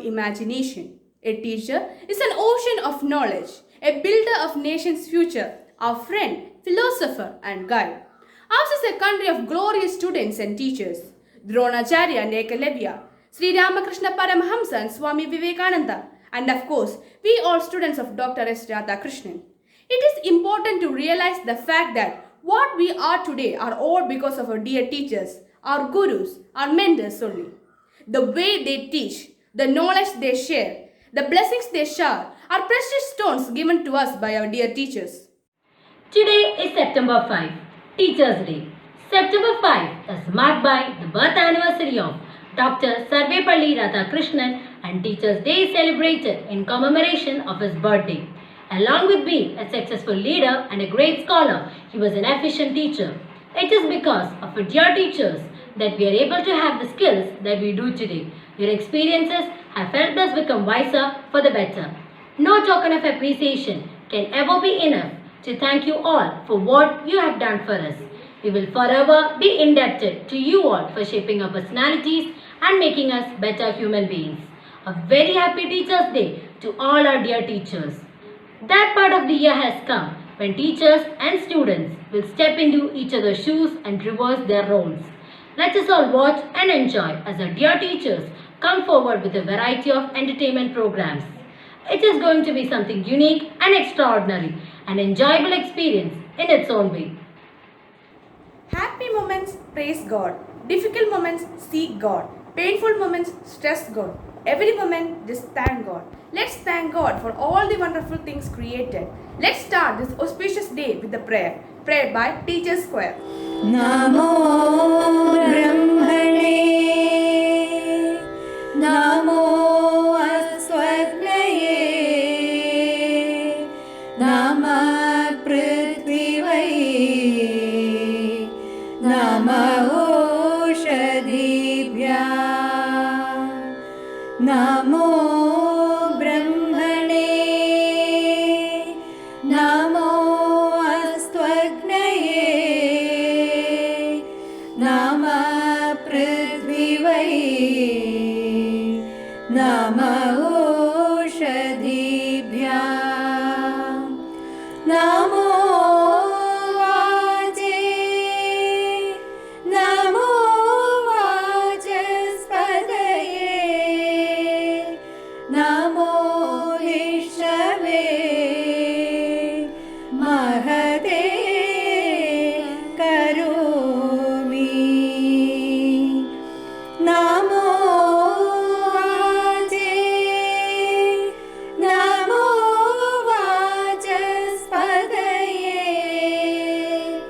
imagination. A teacher is an ocean of knowledge, a builder of nation's future, our friend, philosopher, and guide. Ours is a country of glorious students and teachers. Dronacharya and Ekalavya, Sri Ramakrishna Paramahamsa and Swami Vivekananda, and of course, we all students of Dr. S. Radhakrishnan. It is important to realize the fact that what we are today are all because of our dear teachers, our gurus, our mentors only. The way they teach, the knowledge they share, the blessings they shower are precious stones given to us by our dear teachers. Today is September 5, Teachers' Day. September 5 is marked by the birth anniversary of Dr. Sarvepalli Radhakrishnan, and Teachers' Day is celebrated in commemoration of his birthday. Along with being a successful leader and a great scholar, he was an efficient teacher. It is because of our dear teachers that we are able to have the skills that we do today. Your experiences have helped us become wiser for the better. No token of appreciation can ever be enough to thank you all for what you have done for us. We will forever be indebted to you all for shaping our personalities and making us better human beings. A very happy Teachers' Day to all our dear teachers. That part of the year has come when teachers and students will step into each other's shoes and reverse their roles. Let us all watch and enjoy as our dear teachers come forward with a variety of entertainment programs. It is going to be something unique and extraordinary, an enjoyable experience in its own way. Happy moments, praise God. Difficult moments, seek God. Painful moments, stress God. Every moment, just thank God. Let's thank God for all the wonderful things created. Let's start this auspicious day with a prayer. Prayer by Teachers Square. Namo Brahmane Namo Aswagnaye Nama Prithvivai Nama Oshadibhya Namo Brahmane Namo Aswagnaye Nama Prithvivai Nama Oshadibhya Namo Vaje Namo Vajaspadaye Namo Vishave Mahade Karomi Namo Vaje Namo Vajaspadaye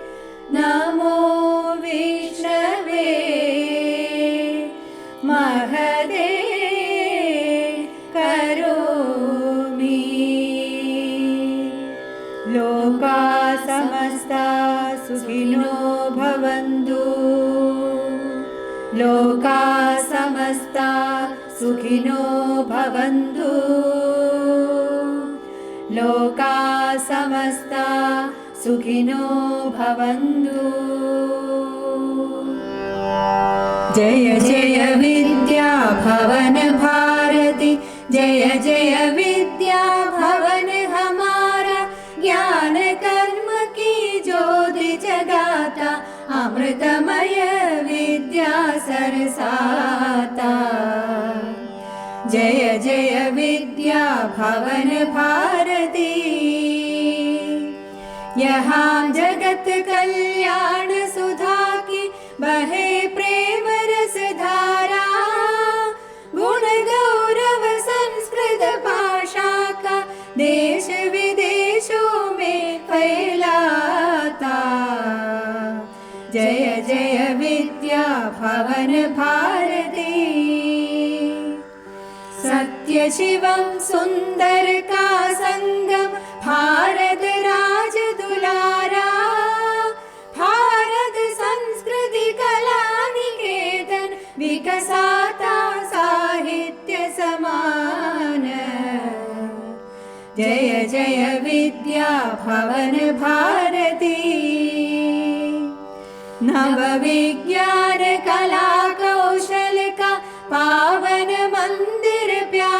Namo Vishnave Mahade Karomi Loka samasta sukhino bhavantu Loka samasta sukhino bhavantu Loka samasta sukhino bhavantu Jaya Jaya Vidya Bhavan Bharati Jaya Jaya Vidya Bhavan Hamara Jnana Karma Ki Jyoti Jagata Amritamaya Vidya Sarasata Jaya Jaya Vidya Bhavan Bharati यहाँ जगत कल्याण सुधा की बहे प्रेम रस धारा गुण गौरव संस्कृत भाषा का देश विदेशों में फैलाता जय जय विद्या भवन भारती सत्य शिवम सुंदर का संगम भारत राज दुलारा भारत संस्कृति कला निकेतन विकसाता साहित्य समान जय जय विद्या भवन भारती नव विज्ञान कला कौशल का पावन मंदिर प्यारा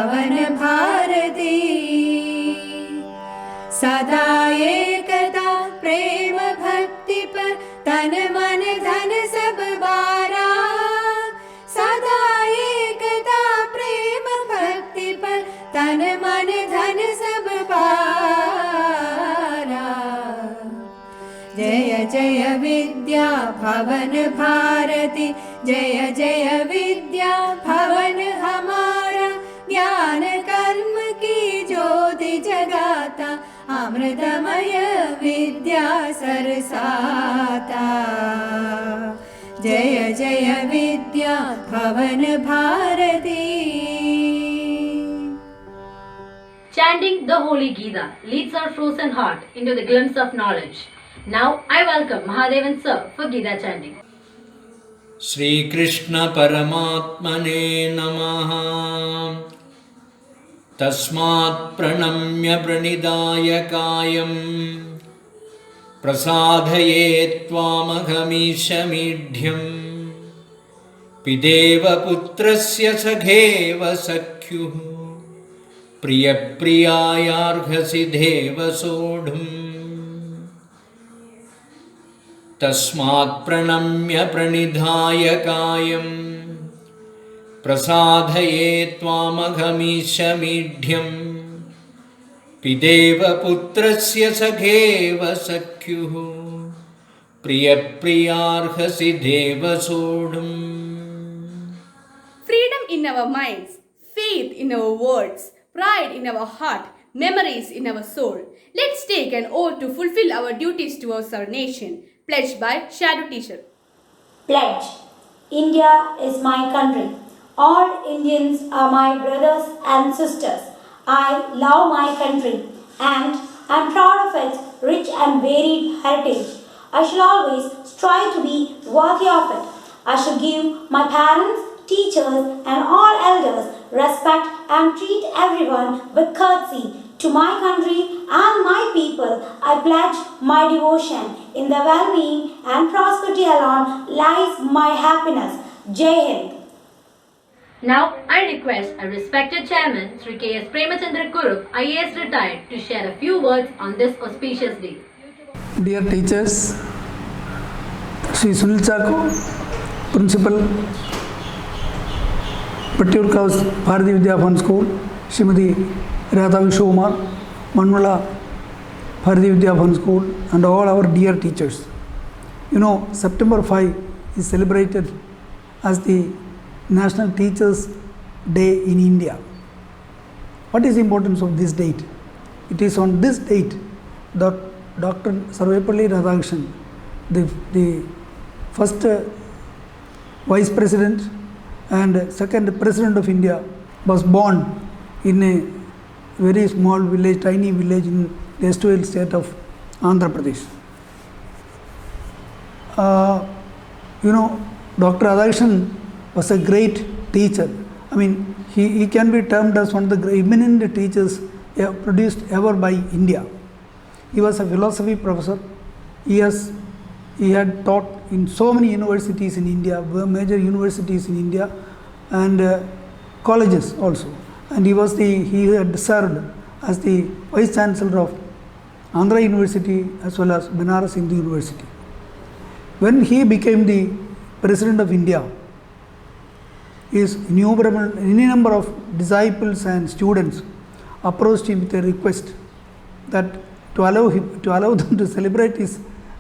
भवन भारती सदा एकता प्रेम भक्ति पर तन मन धन सब बारा सदा एकता प्रेम भक्ति पर तन मन धन सब बारा जय जय विद्या भवन भारती जय जय विद्या भवन हमारा ज्ञान कर्म की ज्योति जगाता अमृतमय विद्या सरसाता जय जय Vidya Bhavan Bharti. Chanting the Holy Gita leads our frozen heart into the glimpse of knowledge. Now I welcome Mahadevan sir for Gita chanting. Shri Krishna Paramatmane Namaha Tasmat Pranamya Pranidaya Kayam Prasadhayet Tvamagamishamidhyam Pideva Putrasya Sagheva Sakyuh Priya Priyayarghasi Deva Sodhum तस्मात् प्रणम्य प्रणिधाय कायं प्रसादये त्वामघमीशमीढ्यं पिदेव पुत्रस्य सखेव सख्युः प्रियप्रियार्हसि देव सोढुम्. Freedom in our minds, faith in our words, pride in our heart, memories in our soul. Let's take an oath to fulfill our duties towards our nation. Pledged by Shadow Teacher. Pledge. India is my country. All Indians are my brothers and sisters. I love my country and am proud of its rich and varied heritage. I shall always strive to be worthy of it. I shall give my parents, teachers and all elders respect and treat everyone with courtesy. To my country and my people, I pledge my devotion. In the well-being and prosperity alone lies my happiness. Jai Hind. Now I request our respected chairman Sri K.S. Premachandra Kurup, IAS retired, to share a few words on this auspicious day. Dear teachers, Sri Sunil Chako, Principal, Pattiur House, Bharati Vidya Bhavan School, Srimati Radha Vishwamar, Manvala, Bharati Vidya Bhavan School, and all our dear teachers. You know, September 5 is celebrated as the National Teachers Day in India. What is the importance of this date? It is on this date that Dr. Sarvepalli Radhakrishnan, the first Vice President and second President of India, was born in a very small village, tiny village in the estuarial state of Andhra Pradesh. You know, Dr. Radhakrishnan was a great teacher. I mean, he can be termed as one of the eminent teachers produced ever by India. He was a philosophy professor. He had taught in so many universities in India, major universities in India, and colleges also. And he had served as the Vice Chancellor of Andhra University as well as Banaras Hindu University. When he became the President of India, his any number of disciples and students approached him with a request that to allow them to celebrate his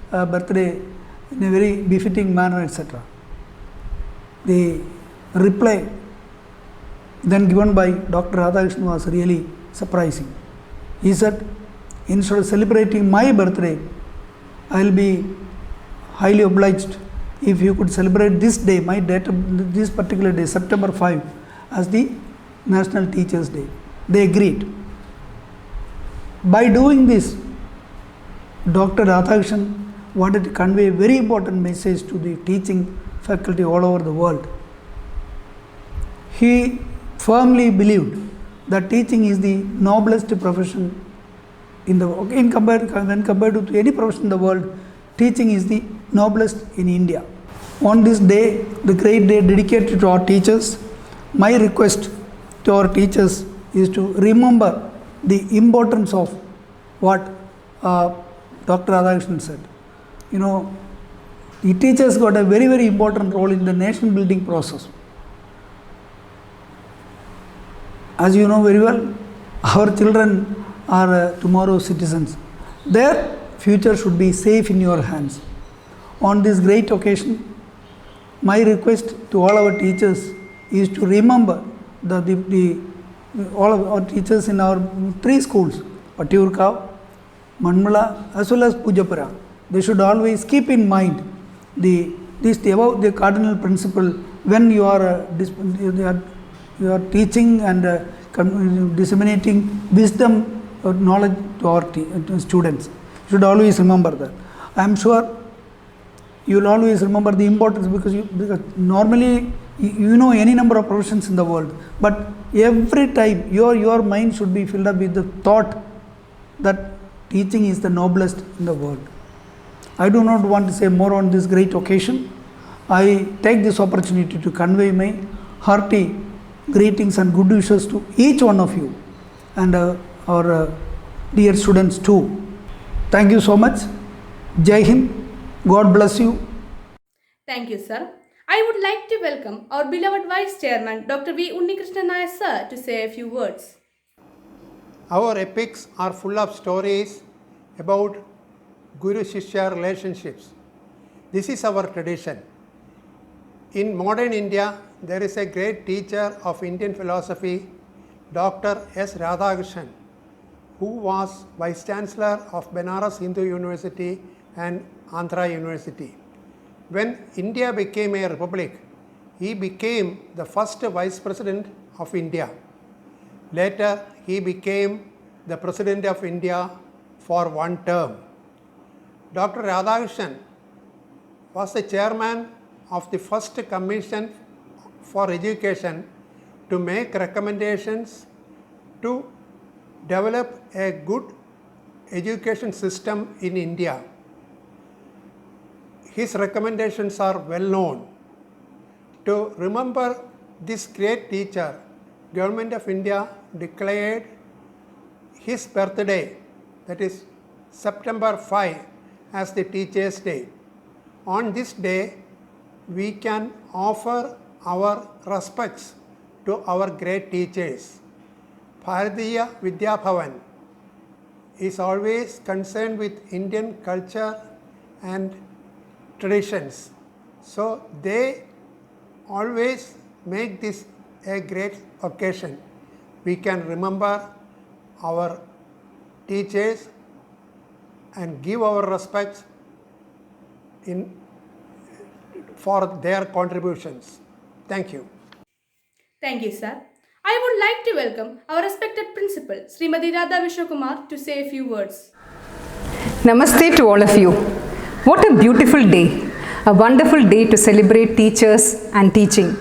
birthday in a very befitting manner, etc. The reply then given by Dr. Radhakrishnan was really surprising. He said, instead of celebrating my birthday, I will be highly obliged if you could celebrate this day, my date, this particular day, September 5, as the National Teachers Day. They agreed. By doing this, Dr. Radhakrishnan wanted to convey a very important message to the teaching faculty all over the world. He firmly believed that teaching is the noblest profession when compared to any profession in the world. Teaching is the noblest in India. On this day, the great day dedicated to our teachers, my request to our teachers is to remember the importance of what Dr. Radhakrishnan said. You know, the teachers got a very, very important role in the nation building process. As you know very well, our children are tomorrow's citizens. Their future should be safe in your hands. On this great occasion, my request to all our teachers is to remember all of our teachers in our 3 schools, Patiurkav, Manmala, as well as Pujapura. They should always keep in mind the cardinal principle when you are teaching and disseminating wisdom or knowledge to our students. You should always remember that. I am sure you will always remember the importance, because normally you know any number of professions in the world, but every time your mind should be filled up with the thought that teaching is the noblest in the world. I do not want to say more on this great occasion. I take this opportunity to convey my hearty greetings and good wishes to each one of you and our dear students too. Thank you so much. Jai Hind. God bless you. Thank you, sir. I would like to welcome our beloved Vice Chairman, Dr. V. Unnikrishnan Nair, sir, to say a few words. Our epics are full of stories about Guru-Shishya relationships. This is our tradition. In modern India, there is a great teacher of Indian philosophy, Dr. S. Radhakrishnan, who was Vice Chancellor of Banaras Hindu University and Andhra University. When India became a republic, he became the first Vice President of India. Later, he became the President of India for 1 term. Dr. Radhakrishnan was the chairman of the first Commission for Education to make recommendations to develop a good education system in India. His recommendations are well known. To remember this great teacher, Government of India declared his birthday, that is September 5, as the Teachers' Day. On this day, we can offer our respects to our great teachers. Bharatiya Vidya Bhavan is always concerned with Indian culture and traditions. So they always make this a great occasion. We can remember our teachers and give our respects for their contributions. Thank you. Thank you, sir. I would like to welcome our respected principal, Srimati Radha Vishwakumar, to say a few words. Namaste to all of you. What a beautiful day, a wonderful day to celebrate teachers and teaching.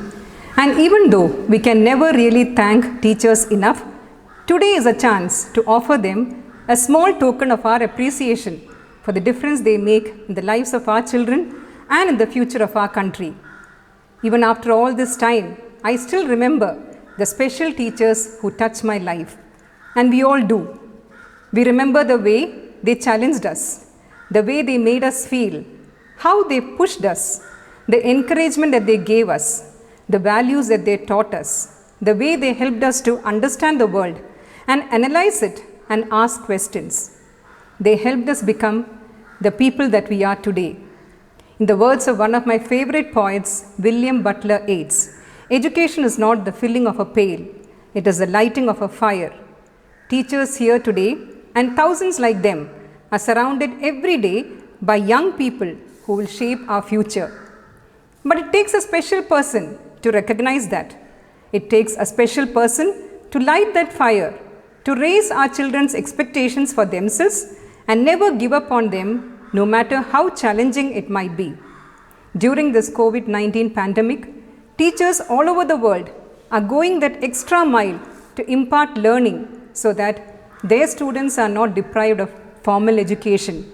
And even though we can never really thank teachers enough, today is a chance to offer them a small token of our appreciation for the difference they make in the lives of our children and in the future of our country. Even after all this time, I still remember the special teachers who touched my life. And we all do. We remember the way they challenged us, the way they made us feel, how they pushed us, the encouragement that they gave us, the values that they taught us, the way they helped us to understand the world and analyze it and ask questions. They helped us become the people that we are today. In the words of one of my favorite poets, William Butler Yeats, education is not the filling of a pail, it is the lighting of a fire. Teachers here today and thousands like them are surrounded every day by young people who will shape our future. But it takes a special person to recognize that. It takes a special person to light that fire, to raise our children's expectations for themselves and never give up on them, no matter how challenging it might be. During this COVID-19 pandemic, teachers all over the world are going that extra mile to impart learning so that their students are not deprived of formal education.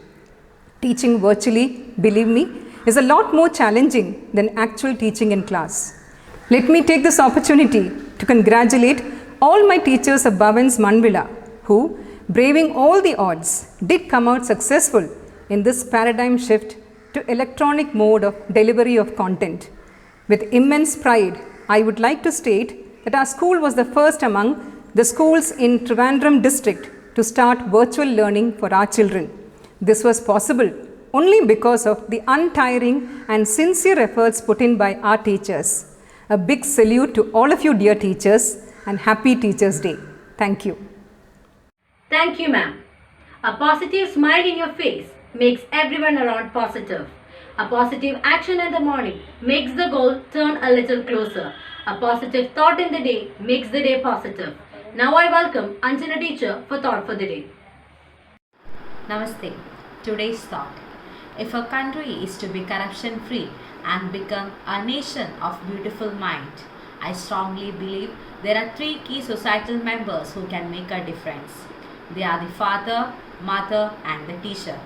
Teaching virtually, believe me, is a lot more challenging than actual teaching in class. Let me take this opportunity to congratulate all my teachers of Bhavans Manvila, who, braving all the odds, did come out successful in this paradigm shift to electronic mode of delivery of content. With immense pride, I would like to state that our school was the first among the schools in Trivandrum district to start virtual learning for our children. This was possible only because of the untiring and sincere efforts put in by our teachers. A big salute to all of you dear teachers and happy Teachers' Day. Thank you. Thank you, ma'am. A positive smile in your face makes everyone around positive. A positive action in the morning makes the goal turn a little closer. A positive thought in the day makes the day positive. Now I welcome Anjana teacher for Thought for the Day. Namaste. Today's thought. If a country is to be corruption free and become a nation of beautiful mind, I strongly believe there are 3 key societal members who can make a difference. They are the father, mother and the teacher.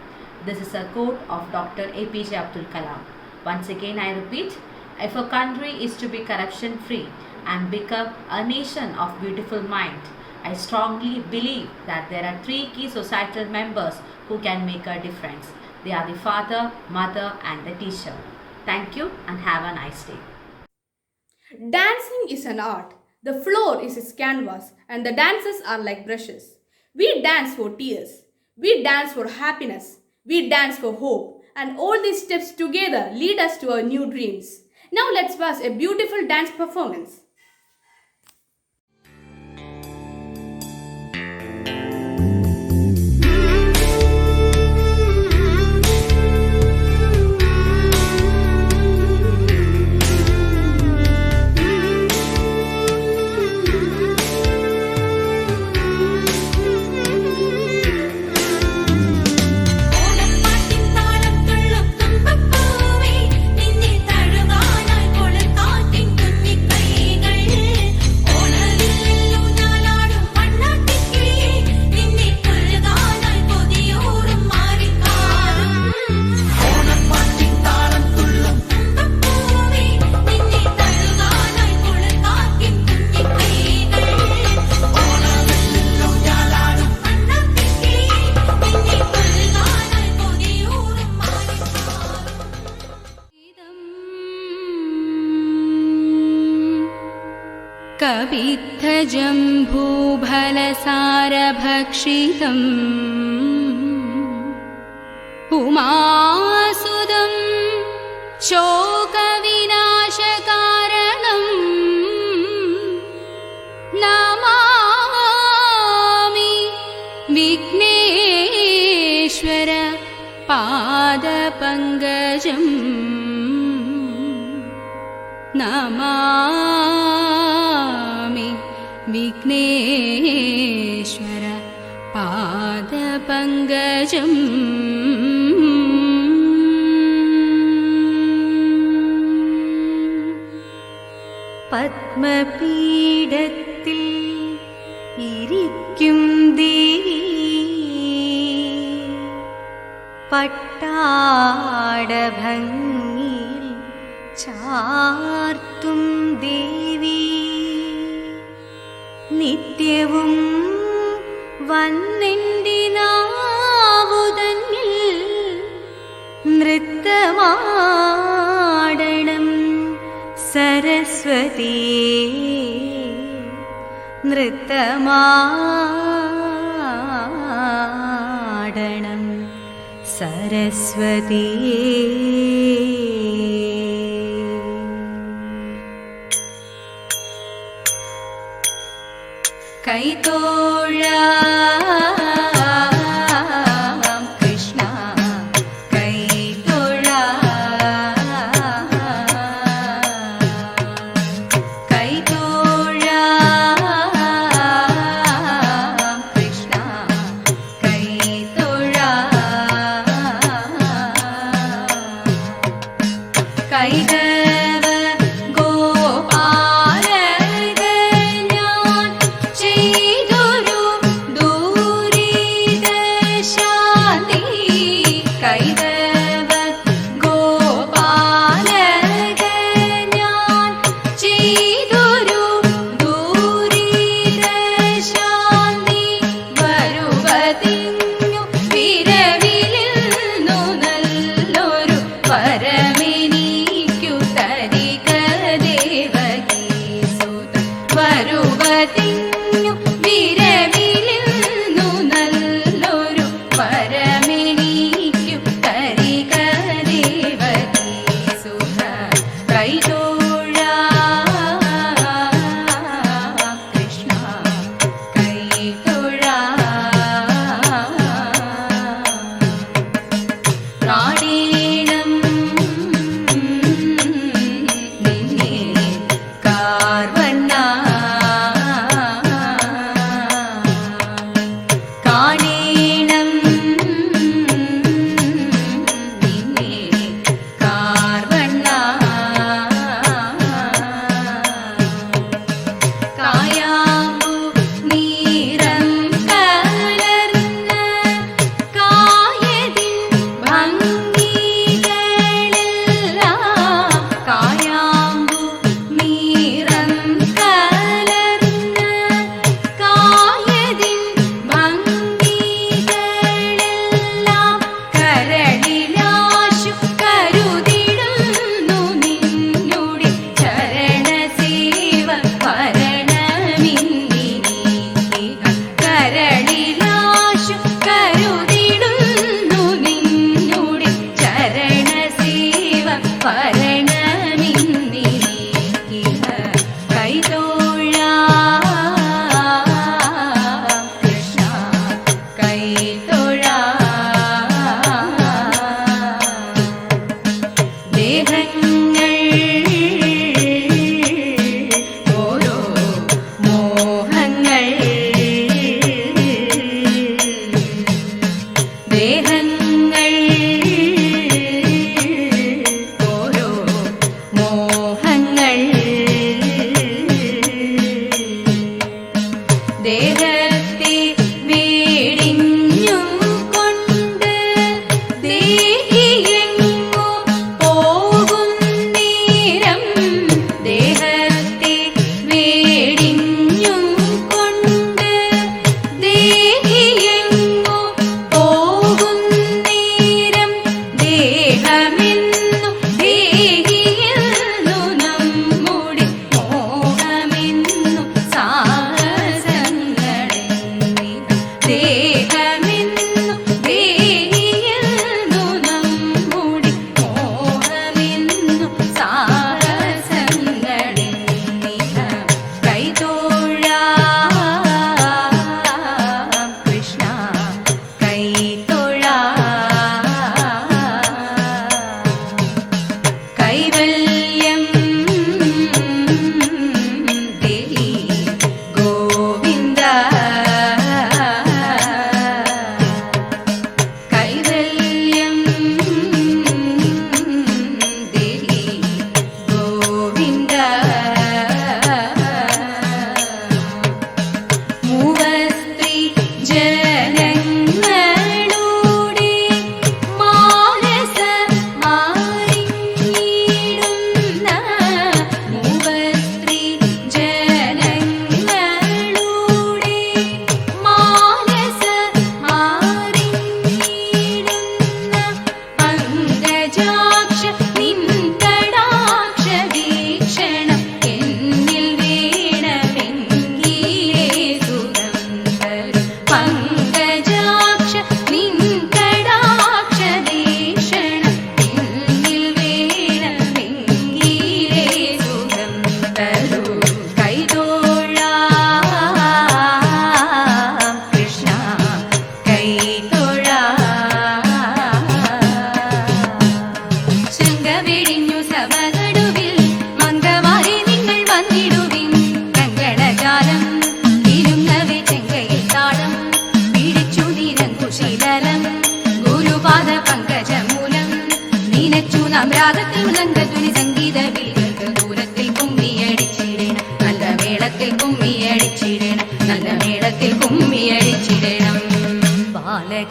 This is a quote of Dr. APJ Abdul Kalam. Once again I repeat, if a country is to be corruption free and become a nation of beautiful mind, I strongly believe that there are 3 key societal members who can make a difference. They are the father, mother and the teacher. Thank you and have a nice day. Dancing is an art. The floor is its canvas and the dancers are like brushes. We dance for tears. We dance for happiness. We dance for hope. And all these steps together lead us to our new dreams. Now let's watch a beautiful dance performance. कवित्थजम्भूफलसारभक्षितम् उमासुदं शोकविनाशकारणम् Namami Vighneshwar पादपङ्कजम् Namami Vighneshwar पादपङ्कजम् പത്മപീഠത്തിൽ ഇരിക്കും ദേവി പട്ടാടഭംഗിയിൽ ചാർത്തും ദേവി നിത്യവും വന്നെൻ്റെ നാവുതന്നിൽ നൃത്തമാടണം സരസ്വതി നൃത്തമാടണം സരസ്വതി കൈതോഴാം കൃഷ്ണ കൈതവ ഗോപാലക ഞാൻ ചെയ്തൊരു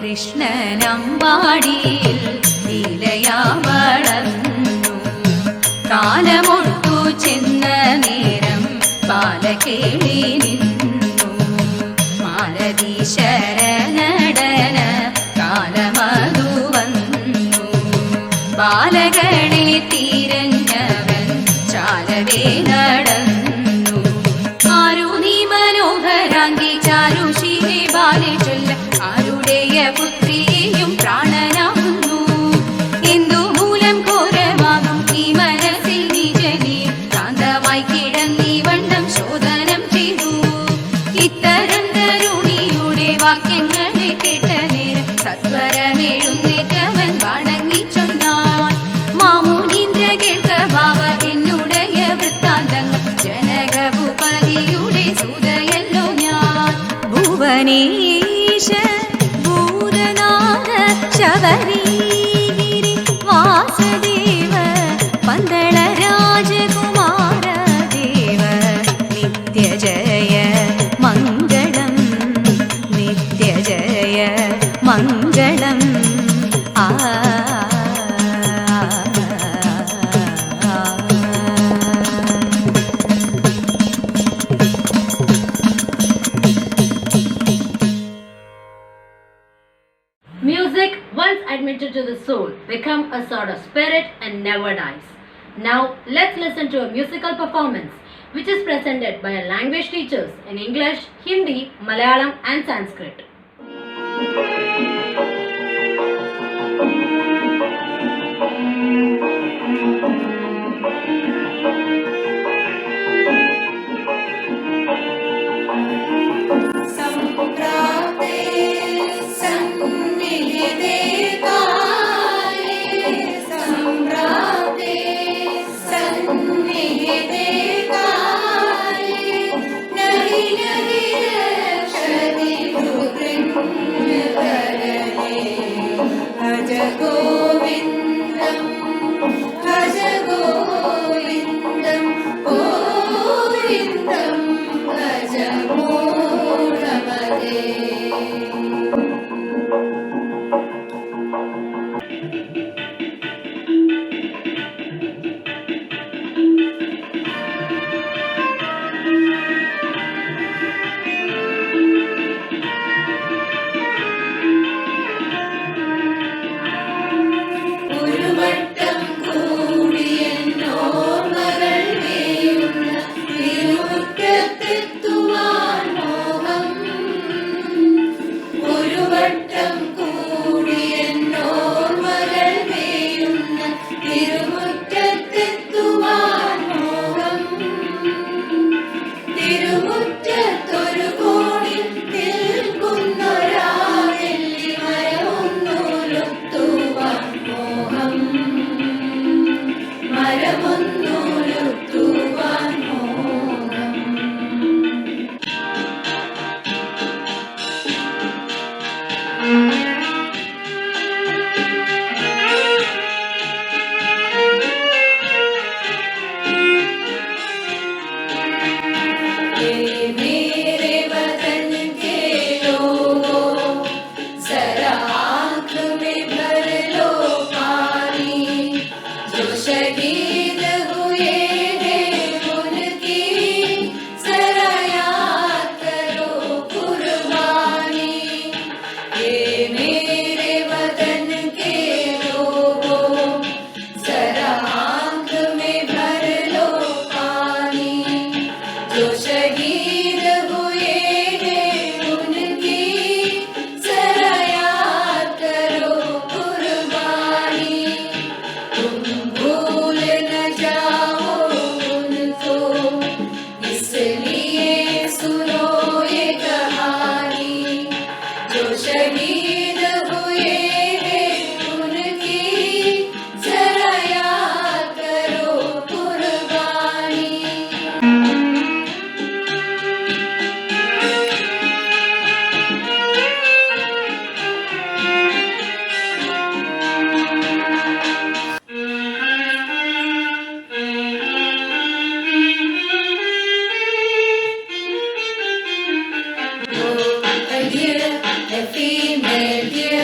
ബാലകൃഷ്ണനമ്പാടിയിൽ ലീലയാ വളർന്നു. കാലമൊട്ടു ചെന്ന നേരം ബാലകേളി നിന്നു. മാലതി ശരണടന കാലമതു വന്നു. ബാലകളെ തിരഞ്ഞവൻ ചാലവേ നടന്നു. ആരു നീ മനോഹരാങ്കി ചാരുശീലെ ബാലെ ചൊല്ല. ആരുടെയ പുത്രിയെയും പ്രാണനാകുന്നു. എന്തു മൂലം ഘോരമാകും ഈ മനസ്സിൽ നിജനെ. ശാന്തമായി കിടന്നീ വണ്ണം ശോധനം ചെയ്തു. ഇത്തരം തരുണിയുടെ വാക്യങ്ങളെ കേട്ട നേരം സത്വരമെഴുന്നേറ്റവൻ വണങ്ങി ചൊന്നാൻ. മാമുനീന്ദ്ര കേൾക്ക ഭാവ എന്നുടയ വൃത്താന്തങ്ങൾ. ജനകഭൂപതിയുടെ സുതയല്ലോ ഞാൻ. ഭുവനേശ ഭൂതനാഥ ശബരീഗിരി വാസദേവ പന്തള രാജകുമാര ദേവ നിത്യജയ മംഗളം. നിത്യജയ മംഗളം. ആ Music, once admitted to the soul, become a sort of spirit and never dies. Now, let's listen to a musical performance which is presented by our language teachers in English, Hindi, Malayalam and Sanskrit. A female deer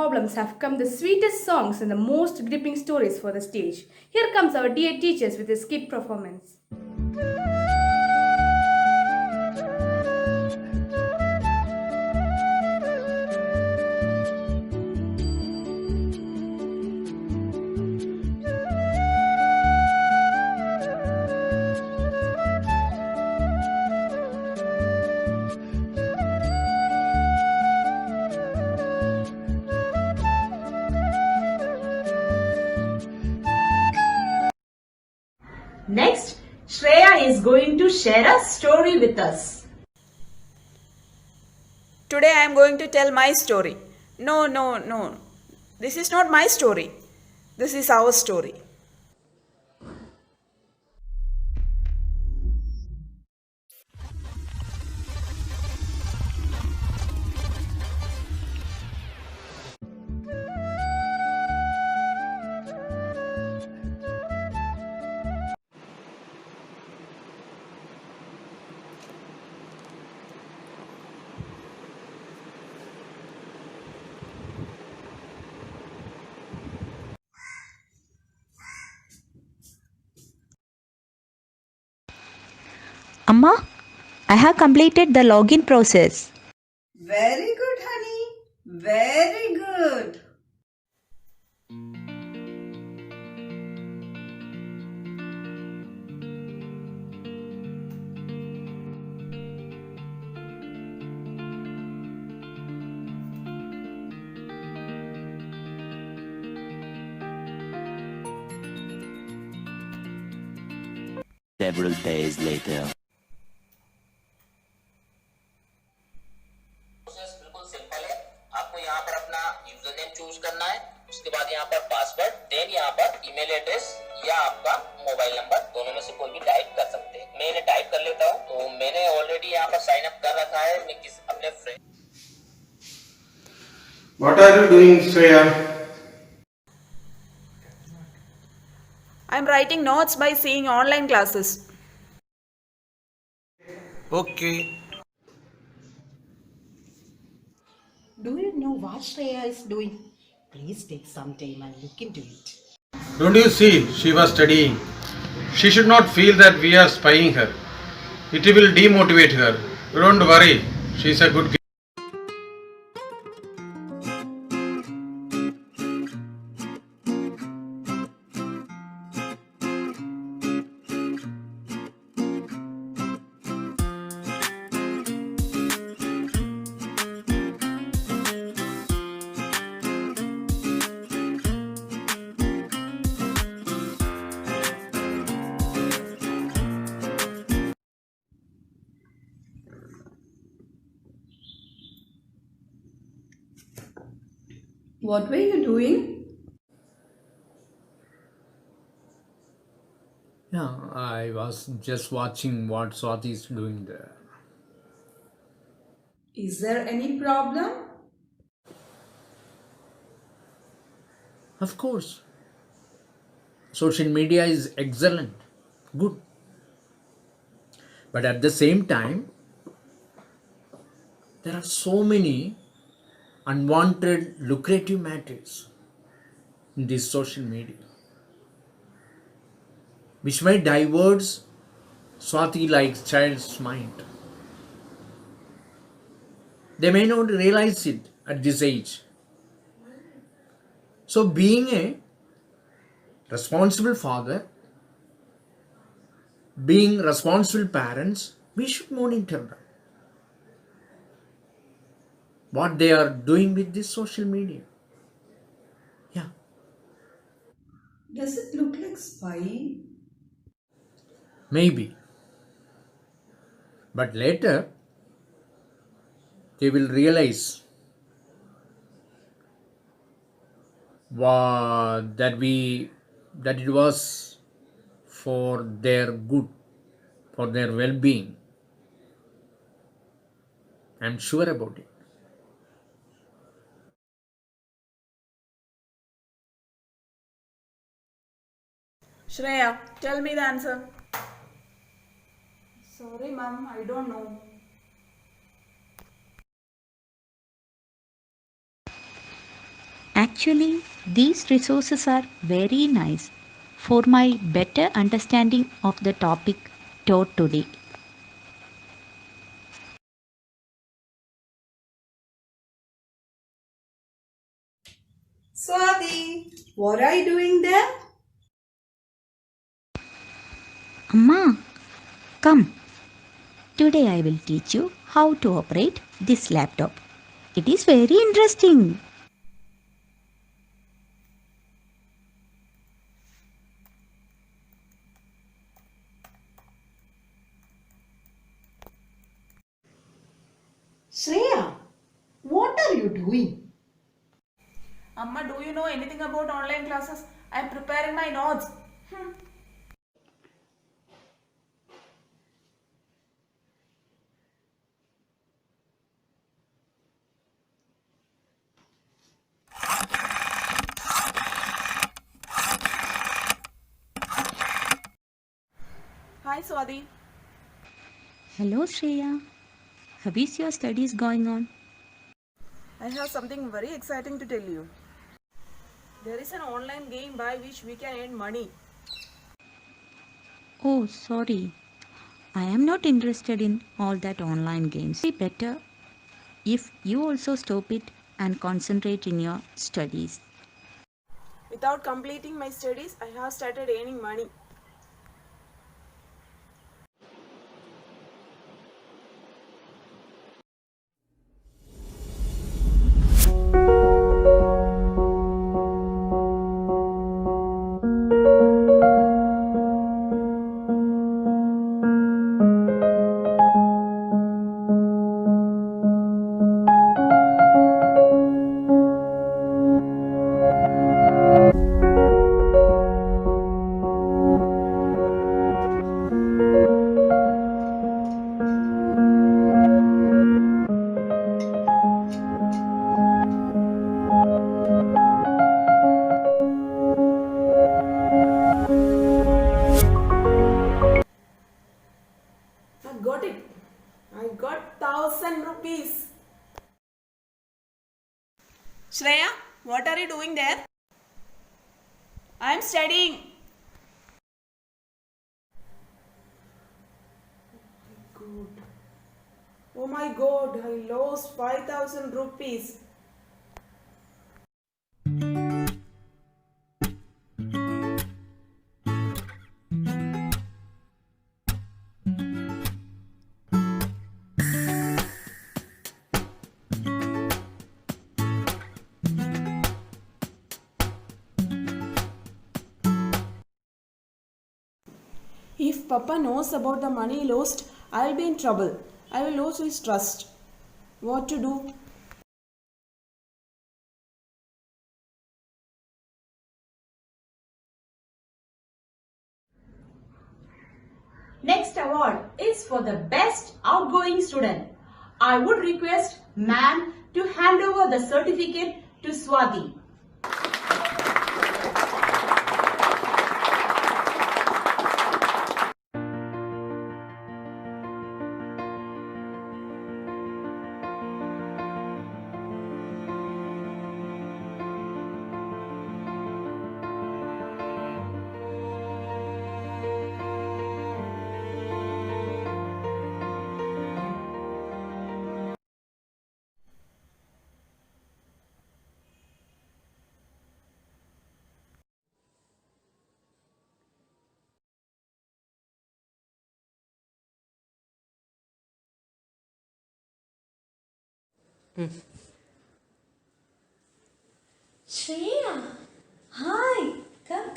problems have come the sweetest songs and the most gripping stories for the stage. Here comes our dear teachers with a skit performance. Next, Shreya is going to share a story with us. Today I am going to tell my story. No. This is not my story. This is our story. Amma, I have completed the login process. Very good, honey. Very good. Several days later. बिल्कुल simple है। आपको यहाँ पर अपना user name choose करना है, उसके बाद यहाँ पर पासवर्ड, देन यहाँ पर ईमेल एड्रेस या आपका मोबाइल नंबर, दोनों में से कोई भी टाइप कर सकते हैं। मैं इन्हें टाइप कर लेता हूँ। तो मैंने ऑलरेडी यहाँ पर साइन अप कर रखा है। मैं अपने friend. What are you doing, Shreya? I am writing notes by seeing online classes. Okay. Do you know what Shreya is doing? Please take some time and look into it. Don't you see, she was studying. She should not feel that we are spying her. It will demotivate her. Don't worry, she is a good girl. What were you doing? Yeah, I was just watching what Swati is doing there. Is there any problem? Of course. Social media is excellent, good. But at the same time, there are so many unwanted lucrative matters in this social media, which may divert Swati like child's mind. They may not realize it at this age. So being a responsible father, being responsible parents, we should monitor them. What they are doing with this social media. Yeah. Does it look like spying? Maybe. But later, they will realize that it was for their good, for their well-being. I'm sure about it. Shreya, tell me the answer. Sorry, ma'am, I don't know. Actually, these resources are very nice for my better understanding of the topic taught today. Swati, what are you doing there? Amma, come. Today I will teach you how to operate this laptop. It is very interesting. Shreya, what are you doing? Amma, do you know anything about online classes? I am preparing my notes. Hi Swati. Hello Shreya. How is your studies going on? I have something very exciting to tell you. There is an online game by which we can earn money. Oh, sorry. I am not interested in all that online games. It would be better if you also stop it and concentrate in your studies. Without completing my studies, I have started earning money. I got it. I got 1,000 rupees. Shreya, what are you doing there? I am studying. Oh my god, I lost 5,000 rupees. If Papa knows about the money lost, I will be in trouble. I will lose his trust. What to do? Next award is for the best outgoing student. I would request ma'am to hand over the certificate to Swati. Shreya, hi, come.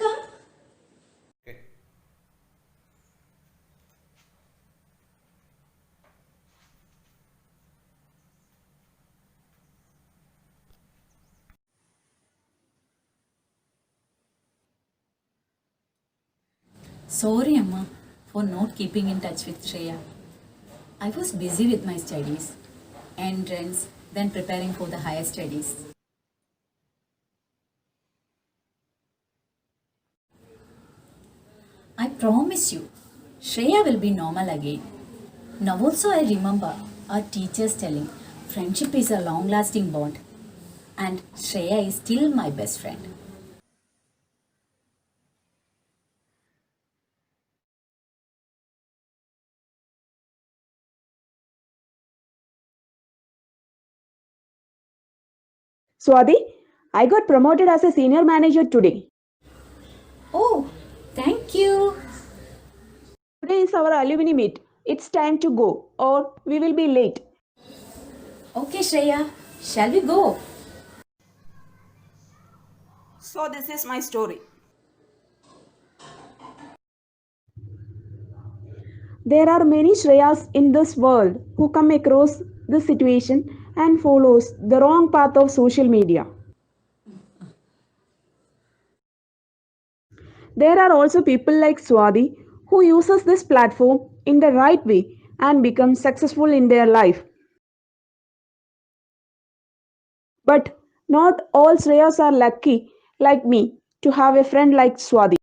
Sorry, Amma, for not keeping in touch with Shreya. I was busy with my studies, entrance, then preparing for the higher studies. I promise you, Shreya will be normal again. Now also I remember our teachers telling, friendship is a long-lasting bond. and Shreya is still my best friend. Swati, I got promoted as a senior manager today. Oh, thank you. Today is our alumni meet. It's time to go or we will be late. Okay, Shreya, shall we go? So this is my story. There are many Shreyas in this world who come across this situation and follows the wrong path of social media. There are also people like Swati who uses this platform in the right way and become successful in their life. But not all Shreyas are lucky like me to have a friend like Swati.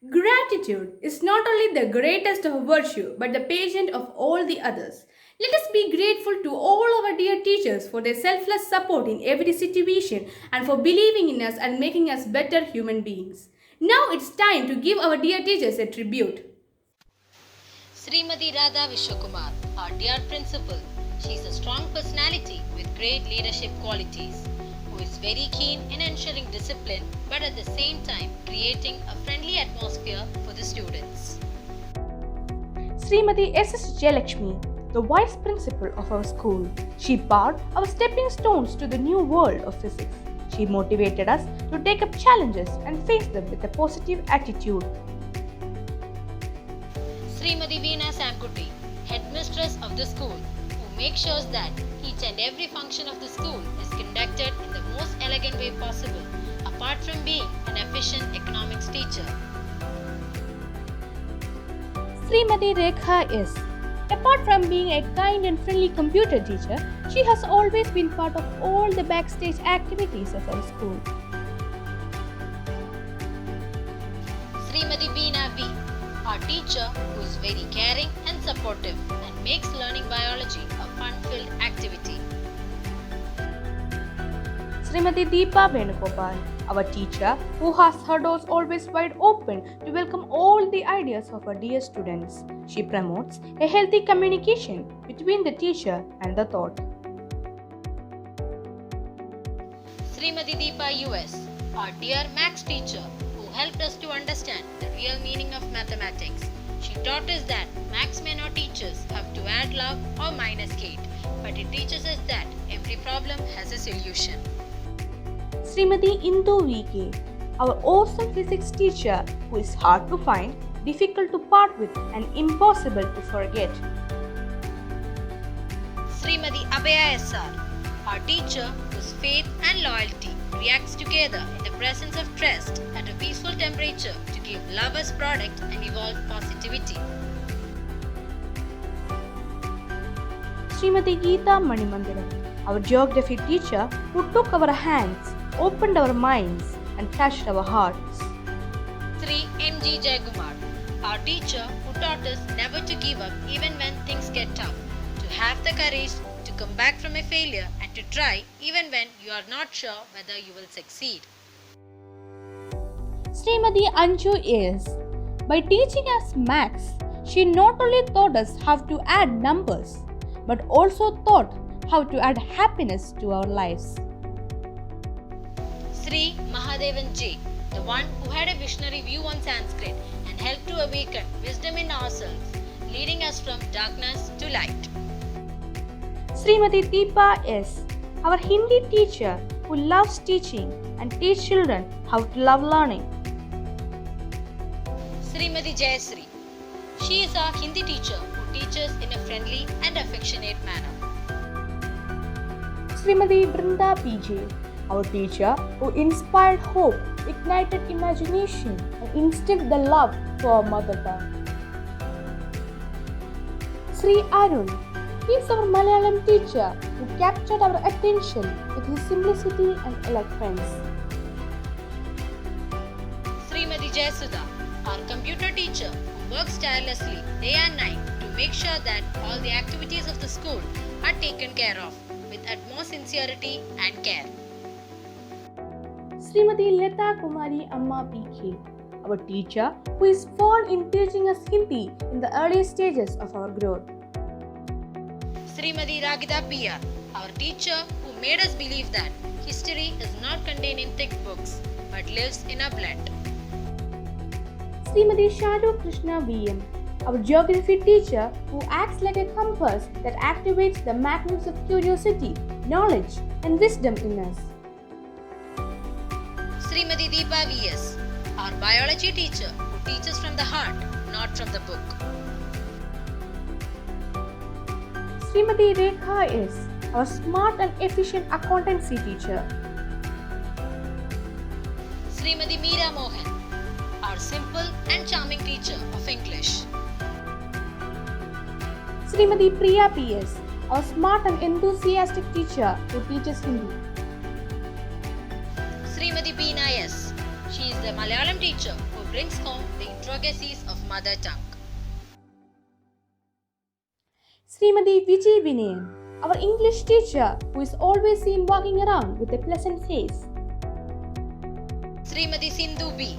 Gratitude is not only the greatest of virtue but the patient of all the others. Let us be grateful to all our dear teachers for their selfless support in every situation and for believing in us and making us better human beings. Now it's time to give our dear teachers a tribute. Srimati Radha Vishwakumar, our dear principal. She is a strong personality with great leadership qualities, who is very keen in ensuring discipline but at the same time creating a friendly atmosphere for the students. Srimati S.S. Jayalakshmi, the Vice Principal of our school. She barred our stepping stones to the new world of physics. She motivated us to take up challenges and face them with a positive attitude. Srimati Veena Samkuti, Headmistress of the school, who makes sure that each and every function of the school is conducted in the most elegant way possible, apart from being an efficient economics teacher. Srimati Rekha is. Apart from being a kind and friendly computer teacher, she has always been part of all the backstage activities of our school. Srimati Veena V, our teacher who is very caring and supportive and makes learning biology a fun-filled activity. Srimati Deepa Venugopal, our teacher who has her doors always wide open to welcome all the ideas of her dear students. She promotes a healthy communication between the teacher and the thought. Srimati Deepa US, our dear maths teacher who helped us to understand the real meaning of mathematics. She taught us that maths may not teach us how to add love or minus gate, but it teaches us that every problem has a solution. Srimati Indu VK, our awesome physics teacher who is hard to find, difficult to part with and impossible to forget. Srimati Abhaya SR, our teacher whose faith and loyalty reacts together in the presence of trust at a peaceful temperature to give love as product and evolve positivity. Srimati Geeta Manimandiram, our geography teacher who took our hands, opened our minds and touched our hearts. Sri M.G. Jayagumar, our teacher who taught us never to give up even when things get tough, to have the courage to come back from a failure and to try even when you are not sure whether you will succeed. Srimati Anju is. By teaching us maths, she not only taught us how to add numbers, but also taught how to add happiness to our lives. Sri Mahadevan J, the one who had a visionary view on Sanskrit and helped to awaken wisdom in ourselves, leading us from darkness to light. Srimati Deepa S, our Hindi teacher who loves teaching and teach children how to love learning. Srimati Jayasri, she is our Hindi teacher who teaches in a friendly and affectionate manner. Srimati Brinda PJ, our teacher who inspired hope, ignited imagination and instilled the love to our mother tongue. Sri Arun, he is our Malayalam teacher who captured our attention with his simplicity and eloquence. Srimati Jayasudha, our computer teacher who works tirelessly day and night to make sure that all the activities of the school are taken care of with utmost sincerity and care. Srimati Leta Kumari Amma PK, our teacher who is fond in teaching us Hindi in the early stages of our growth. Srimati Ragita PR, our teacher who made us believe that history is not contained in thick books but lives in our blood. Srimati Shadu Krishna VM, our geography teacher who acts like a compass that activates the magnets of curiosity, knowledge and wisdom in us. Srimati Deepa VS, our biology teacher who teaches from the heart, not from the book. Srimati Rekha S, our smart and efficient accountancy teacher. Srimati Meera Mohan, our simple and charming teacher of English. Srimati Priya PS, our smart and enthusiastic teacher who teaches Hindi. Srimati Beena S, she is the Malayalam teacher who brings home the intricacies of mother tongue. Srimati Vijay Vinayan, our English teacher who is always seen walking around with a pleasant face. Srimati Sindhu B,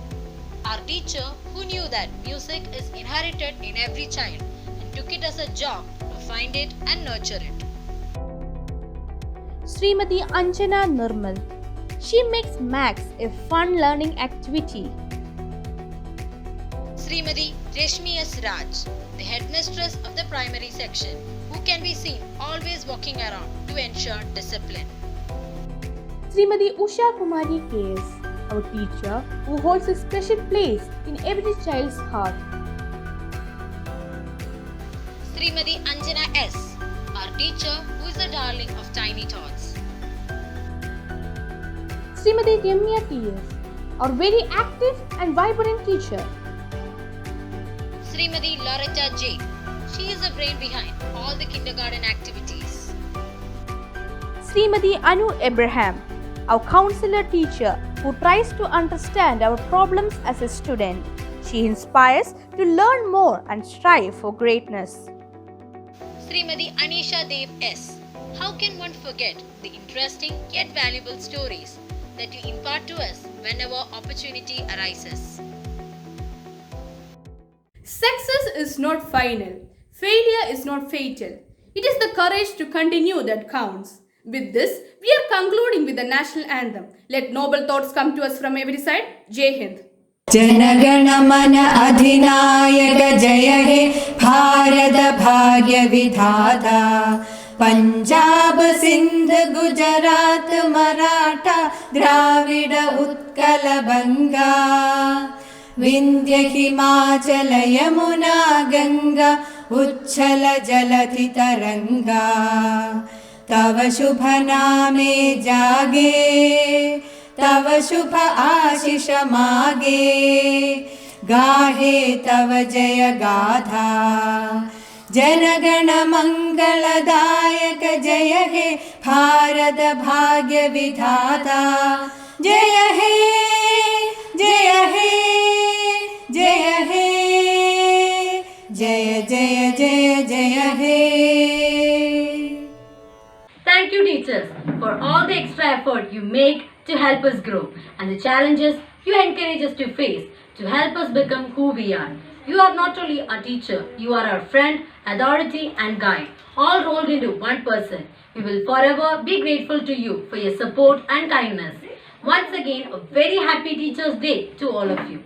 our teacher who knew that music is inherited in every child and took it as a job to find it and nurture it. Srimati Anjana Nirmal, she makes Maths a fun learning activity. Srimati Reshmi S. Raj, the headmistress of the primary section, who can be seen always walking around to ensure discipline. Srimati Usha Kumari KS, our teacher who holds a special place in every child's heart. Srimati Anjana S, our teacher who is the darling of tiny tots. Srimati Ramya TS, our very active and vibrant teacher. Srimati Loretta J, she is the brain behind all the kindergarten activities. Srimati Anu Abraham, our counselor teacher who tries to understand our problems as a student. She inspires to learn more and strive for greatness. Srimati Anisha Dev S, how can one forget the interesting yet valuable stories that you impart to us whenever opportunity arises? Success is not final. Failure is not fatal. It is the courage to continue that counts. With this, we are concluding with the national anthem. Let noble thoughts come to us from every side. Jai Hind. जनगणमन अधिनायक जय हे भारत भाग्य विधाता पंजाब सिंध गुजरात मराठा द्राविड उत्कल बंगा विंध्य हिमाचल यमुना गंगा उच्छल जलधि तरंगा तव शुभ नामे जागे तव शुभ आशीष मागे गाहे तव जय गाथा जनगण मंगलदायक जय हे भारत भाग्य विधाता जय हे जय हे जय हे जय जय जय जय हे. Thank you, teachers, for all the extra effort you make to help us grow and the challenges you encourage us to face to help us become who we are. You are not only a teacher, you are our friend, authority and guide, all rolled into one person. We will forever be grateful to you for your support and kindness. Once again, a very happy Teachers' Day to all of you.